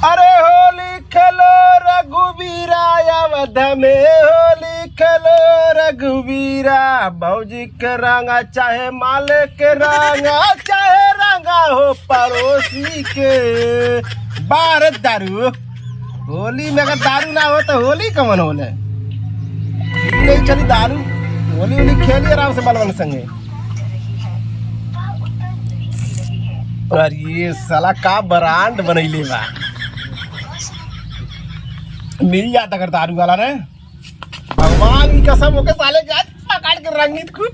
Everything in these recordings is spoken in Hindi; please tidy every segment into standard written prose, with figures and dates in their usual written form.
अरे होली खेलो रघुवीरा अवध में, होली खेलो रघुवीरा। भौजी के रंगा चाहे माले के रंगा, चाहे रंगा हो पड़ोसी के। बार दारू होली में, अगर दारू ना हो तो होली कमन होले नहीं चली। दारू होली होली खेली आराम से बलवन संगे। और ये साला का ब्रांड बनैले बा, मिल जाता अगर दारू वाला ने। भगवान की कसम होके साले के पकड़ के रंगीत खूब।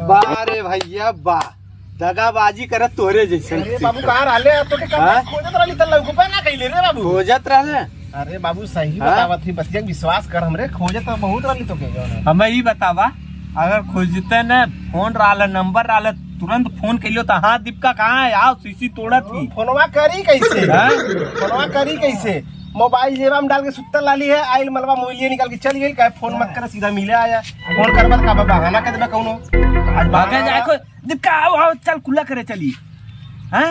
बारे भैया बा दगाबाजी करत तोरे जैसे। अरे बाबू कहाँ रहले तो के कब खोजत रहली त लौको पे ना कइले रे बाबू। खोजत रहले। अरे बाबू सही बतावत ही, बतिया विश्वास कर हमरे। खोजत तो बहुत रहली तो के जौन हमें ही बतावा, अगर खोजते न फोन रहल नंबर रहल तुरंत फोन कइलो त हाँ दीपका कहाँ है आओ सीसी तोड़त ही। फोनवा करी कैसे? फोनवा करी कैसे? मोबाइल जेबा में डाल के सुत्तल लाली है, आइल मलबा मोबाइल निकाल के चल गई। कहे फोन मत कर, सीधा मिले आया। फोन करबा का बहाना कर देबा कौनो। आज भागे जाए को दीपका आओ आओ चल कुल्ला करे चली हैं,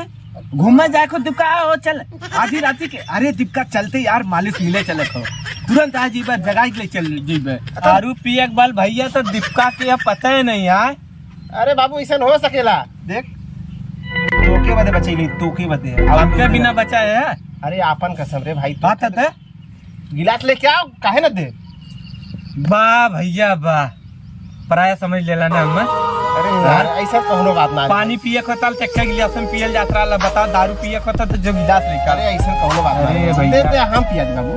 घूमने जाए को दीपका आओ चल आधी राती के। अरे दीपका चलते यार मालिश मिले चले को तुरंत आज जीबा जगह के लिए चल जीबे। दारू पिए के बाल भैया तो दीपका के पता ही नहीं है। अरे बाबू ऐसा हो सकेला? देख तोके बदे बचैली, तोके बदे हमके बिना बचा है। अरे आपन कसम रे भाई। बात है गिलास लेके आओ, काहे न दे। वाह भैया वाह, पराया समझ लेला ना हम। अरे यार ऐसा कौनो बात ना। पानी पिए को तल चक्के गिलास में पियल जात रहा, बता दारू पिए को तो जो गिलास लेकर। अरे ऐसा कौनो बात ना। अरे भैया दे हम पिया दे बाबू।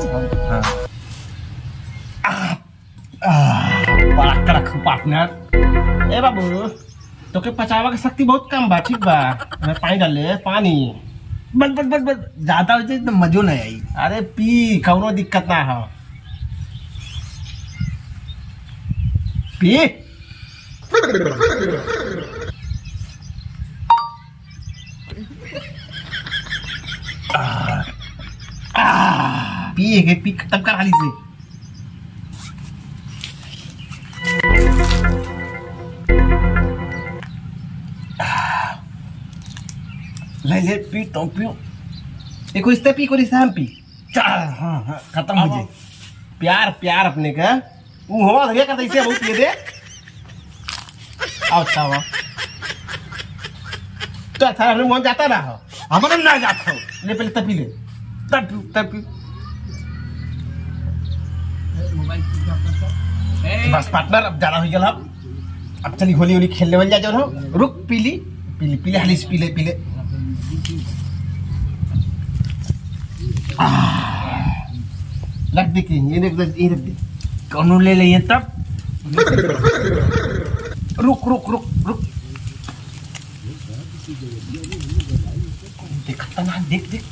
हां बड़ा कड़क पार्टनर। ए बाबू तो के पचावा की शक्ति बहुत कम बा, ठीक बा? मैं पानी डाले पानी। बस बस बस बस ज्यादा हो जाए तो मजो नहीं आई। अरे पी, कौनो दिक्कत ना हो, पी। पिएगे पी खत्म कर हाली से। ले ले पी तो पियो। देखो इस पी को हम पी। चल हाँ खत्म हो जाए। प्यार प्यार अपने का हवा धरिया करता इसे बहुत पिए दे। अच्छा हुआ तो अच्छा अपने मन जाता ना हो, हमारे ना जाता हो। ले पहले तपी ले, तपी बस पार्टनर। अब जाना हो गया, अब चली होली होली खेलने वाली जा जाओ। रुक पीली पीली पीले हाली से पीले पीले। रख दे ये रख दे। कौन ले लिए तब? रुक रुक रुक रुक, देखता ना, देख देख।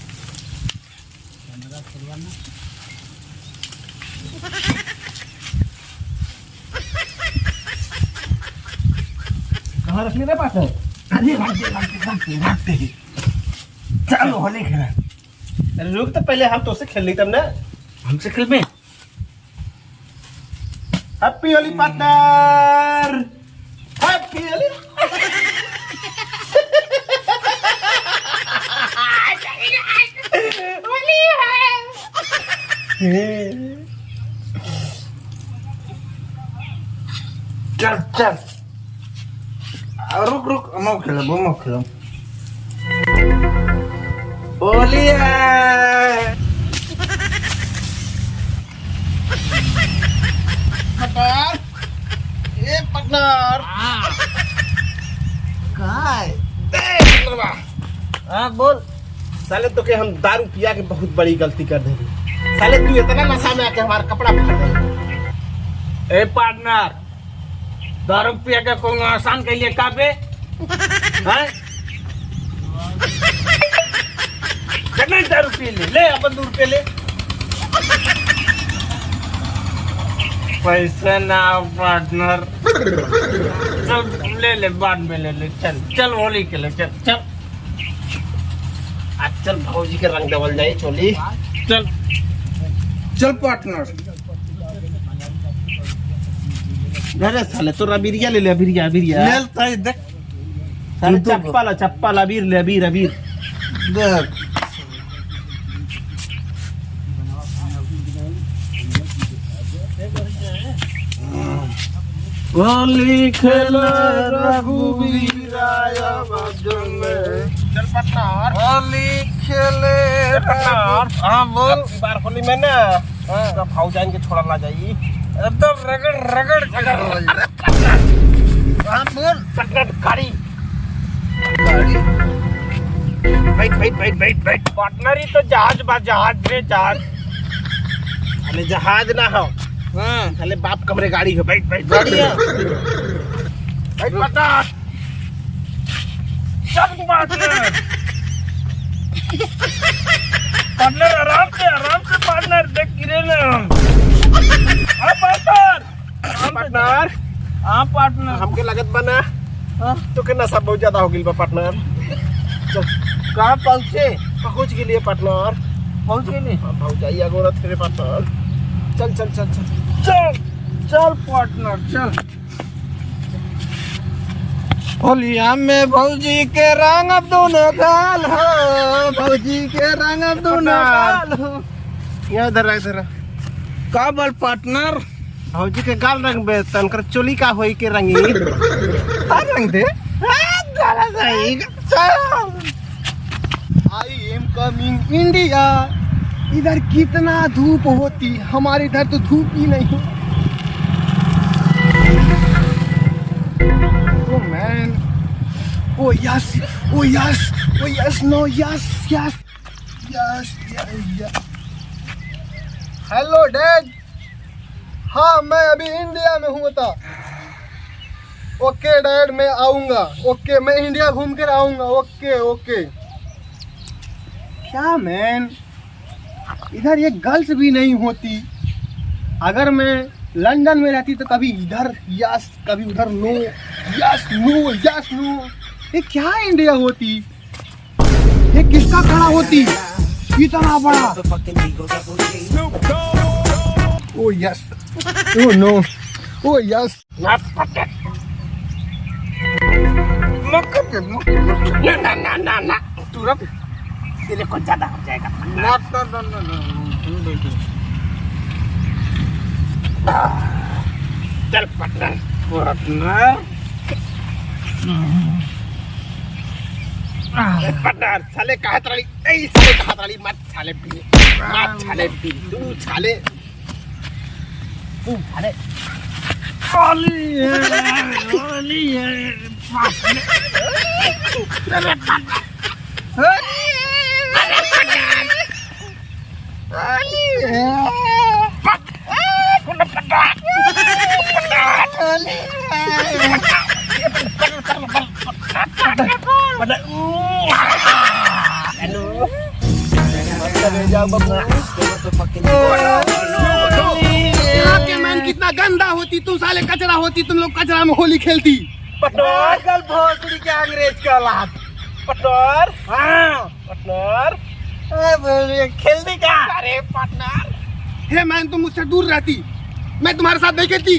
कहाँ रख ले पार्टनर? अरे रख दे। चलो होली खेला। अरे रुक तो पहले हम तो से खेल ली तब ना। हमसे खेल में happy Holi partner, happy Holi. चल चल रुक रुक मैं खेलो होली है। पार्टनर ये पार्टनर कहाँ है? हाँ बोल। साले तो के हम दारू पिया के बहुत बड़ी गलती कर देंगे। साले तू इतना नशा में आके हमारा कपड़ा फाड़ दे। ए पार्टनर दारू पिया के कोई आसान के लिए काबे हैं? कितने दारू पी ले अपन 2 रुपये ले। पैसे ना पार्टनर, चल ले बाद में ले। चल चल होली के लिए चल चल। आज चल भौजी के रंग डबल जाए चोली। चल चल पार्टनर। अरे साले तो बिरिया ले ले, बिरिया बिरिया लेता है देख साले चप्पल अबीर ले, अबीर अबीर देख होली खेल रघुवीरा अवध में। चल पटनार होली खेले पटनार। हाँ बोल। अब बार होली में ना तो भाव जाएंगे छोड़ा ला जाइए एकदम रगड़ रगड़ हाँ बोल। पटनार गाड़ी गाड़ी बैठ बैठ बैठ बैठ बैठ। पार्टनर ही तो जहाज बा, जहाज रे जहाज। अरे जहाज ना हो, हाँ अरे बाप कमरे गाड़ी है। बैठ बैठ गाड़ी है। बैठ पार्टनर। चल पार्टनर। पार्टनर आराम से पार्टनर, देख गिरे ना। हाँ पार्टनर। पार्टनर हाँ पार्टनर हमके लागत बना हाँ तो के नशा बहुत ज्यादा हो गई बा पार्टनर। चल कहाँ पहुँचे पहुंच गए पार्टनर। पहुँच गए नहीं भाव जाइए अगोरा तेरे पार्टनर। चल चल चल चल चल चल पार्टनर चल। होलिया में भौजी के रंग अब दोनों गाल हो, भौजी के रंग अब दोनों गाल हो। यहाँ इधर का बोल पार्टनर भौजी के गाल रंग बे तनकर चोली का होई के रंगी। रंग दे आई एम कमिंग इंडिया। इधर कितना धूप होती, हमारे इधर तो धूप ही नहीं। Oh man, oh yes, oh yes, oh yes, no yes yes yes yes. Hello dad. हाँ मैं अभी इंडिया में हूँ था। ओके डैड मैं आऊँगा। ओके मैं इंडिया घूम कर आऊँगा। Okay okay. क्या मैन, इधर ये गर्ल्स भी नहीं होती। अगर मैं लंदन में रहती तो कभी इधर यस कभी उधर no, yes no yes no. ये क्या इंडिया होती, ये किसका खड़ा होती इतना बड़ा। Oh yes, oh no, oh yes. ना पटक ना तू रख, तेरे को ज्यादा हो जाएगा। चल पार्टनर। पार्टनर साले कहा तराली, ऐ साले कहा तराली, मत छाले पी, मत छाले पी, तू छाले होली है कितना गंदा होती तुम, साले कचरा होती तुम लोग, कचरा में होली खेलती। पटनार भोसड़ी के अंग्रेज का औलाद। पटनार हाँ पटनार खेलने का। अरे पटनार हे मैन तुम मुझसे दूर रहती, मैं तुम्हारे साथ नहीं खेलती।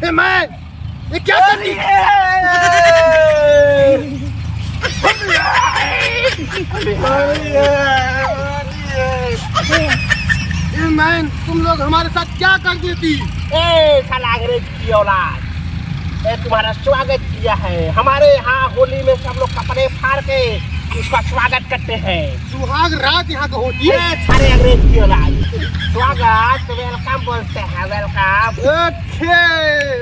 हे मैन ये क्या करती हे मैन, तुम लोग हमारे साथ क्या कर देती। ए साला अंग्रेज की औलाद, ए तुम्हारा स्वागत किया है। हमारे यहाँ होली में सब लोग कपड़े फाड़ के उसका स्वागत करते हैं। सुहाग रात यहाँ का होती है। ये सारे अंग्रेज की औलाद स्वागत वेलकम बोलते हैं, वेलकम। ओके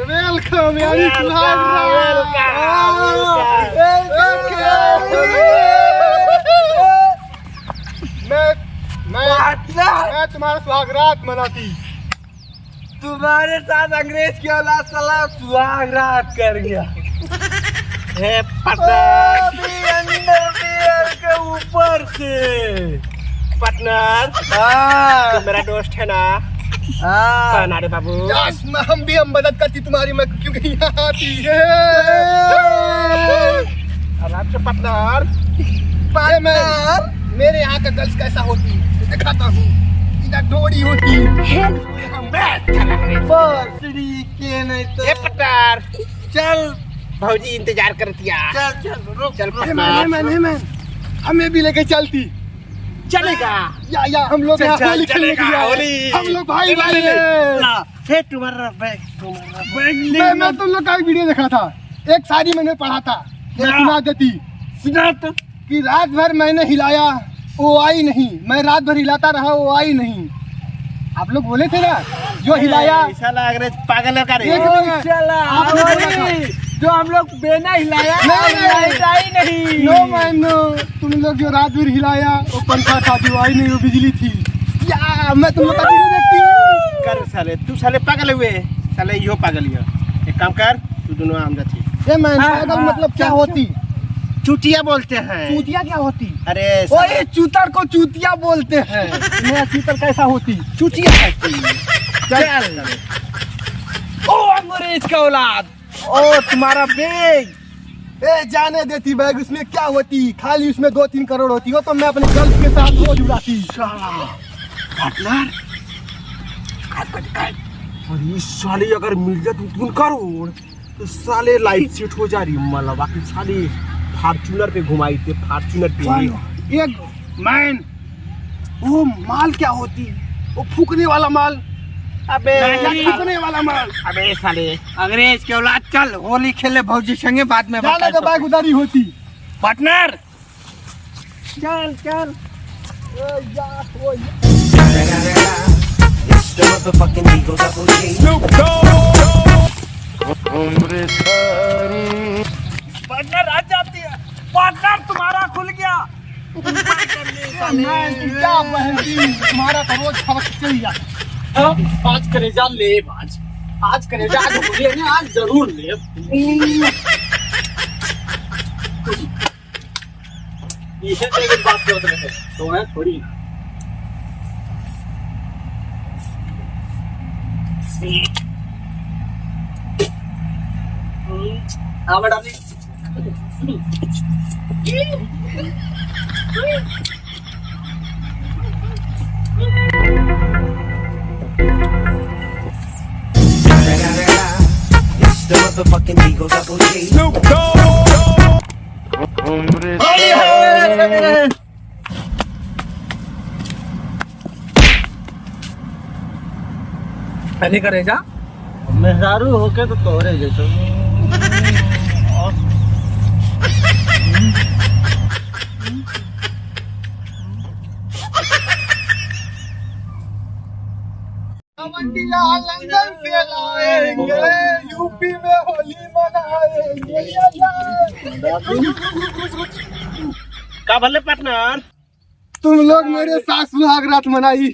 वेलकम यानी सुहाग मैं तुम्हारा सुहागरात मनाती। तुम्हारे साथ अंग्रेज की औलाद साला सुहाग रात कर गया। हे पटनार अंडरवियर के ऊपर से। पटनार हाँ तो मेरा दोस्त है ना हाँ पनारे बाबू। यस हम भी मदद करती तुम्हारी, मैं क्योंकि यहाँ आती है। आराम से पटनार। मेरे यहाँ का गर्ल्स कैसा होती है दिखाता हूँ। तक डोरी होती बसड़ी के नहीं तो ए पटार चल भौजी इंतजार करतिया चल रुक चल हे मैन हमें भी लेके चलती चलेगा या हम लोग चल, यहाँ चल, होली खेलने के चलेगा, लिए होली। हम लोग भाई भाई ले, हैं। हे तुम्हारा बैग मैं तुम लोग का एक वीडियो देखा था एक शायरी मैंने पढ़ा था मैं सुना देती सुना तो कि रात भर मैंने हिलाया वो आई नहीं मैं रात भर हिलाता रहा वो आई नहीं आप लोग बोले थे ना जो हिलाया साला अंग्रेज पागल है का रे एक मिनट, चला आप लोग बोला था। जो हम लोग बेना हिलाया नहीं नो मैन नो तुम लोग जो रात भर हिलाया वो पंखा था जो आई नहीं वो बिजली थी या मैं तुम लोग का वीडियो देखती कर साले तू साले पागल हुए साले यो पागल है एक काम कर तू दोनों आम जाती ये मैन हाँ, पागल हाँ, मतलब क्या होती चुटिया बोलते हैं चूतिया क्या होती अरे ओ ये चूतर को चूतिया बोलते हैं मेरा चूतर कैसा होती चुटिया कहती चल ओ अंग्रेज का औलाद ओ तुम्हारा बैग ए जाने देती बैग उसमें क्या होती खाली उसमें 2-3 करोड़ होती हो तो मैं अपने गर्ल्स के साथ रोज उड़ाती पार्टनर और ये साले अगर मिल जाए तो 3 करोड़ तो साले लाइफ सेट हो जा रही मतलब बाकी साले फॉर्च्यूनर पे घुमाई थे फॉर्च्यूनर पे एक मैन वो माल क्या होती वो फूकने वाला माल अबे फूकने वाला माल अबे साले अंग्रेज के औलाद चल होली खेले भौजी संगे बाद में जाने तो बैग उधारी होती पार्टनर चल चल ओ या ओ या It's the motherfucking Eagle Double G. Partner आ जाती है पार्टनर तुम्हारा खुल गया मैन तू क्या बहनती तुम्हारा तो रोज खबर चल जाता आज करेजा ले आज करेजा आज होली है ना आज जरूर ले ये एक बात बोल रहे तो है थोड़ी हाँ madam It's the motherfucking Eagle Double G. पहले करेजा मेहरारू होके तो तोहरे जैसे लंदन से लाएंगे यूपी में होली मनाएंगे का भले पार्टनर तुम लोग मेरे साथ सुहाग रात मनाई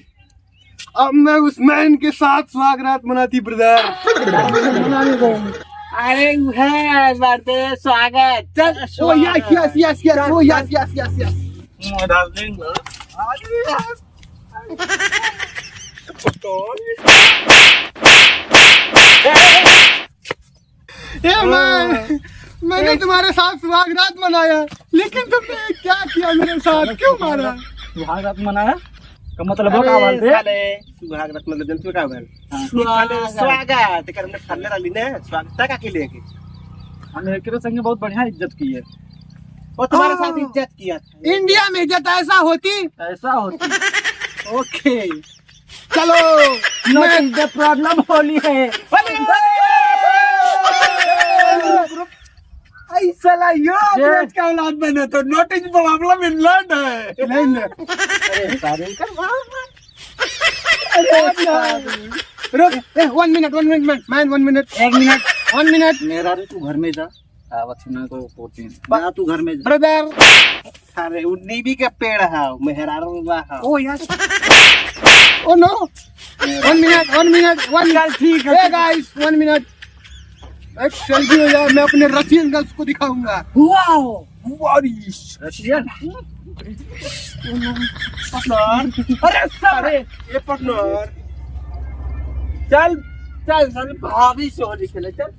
अब मैं उस मैन के साथ सुहाग रात मनाती ब्रदर अरे है बर्थडे स्वागत चल oh yes yes yes yes oh yes yes yes yes ए मैंने तुम्हारे साथ सुहाग रात मनाया लेकिन तुमने क्या किया मेरे साथ क्यों मारा सुहाग रात मनाया का मतलब अबे का बोलते साले सुहाग रात मतलब जनते का भल स्वागत कर हमने फल्ले वाली ने स्वागत का के लिए के हमने एकरे संगे बहुत बढ़िया इज्जत की है वो तुम्हारे हाँ। साथ इज्जत किया था इंडिया में इज्जत ऐसा होती ऐसा होती ओके चलो नोटिस द प्रॉब्लम होली है ऐसा यो अंग्रेज का औलाद बने तो नोटिस प्रॉब्लम इंग्लैंड है नहीं अरे सारे कर रुक 1 मिनट मैन 1 मिनट 1 मिनट मेरा रे तू घर में जा वचना को पोती जा तू घर में जा ब्रदर अरे उन्नीबी का पेड़ है मेहरारू बा है oh yes oh no 1 minute चल ठीक है हे गाइस 1 मिनट एक सेल्फी हो जाए मैं अपने रशियन गर्ल्स को दिखाऊंगा वाओ रशियन अरे सारे ये पार्टनर चल चल भाभी से होली खेले चल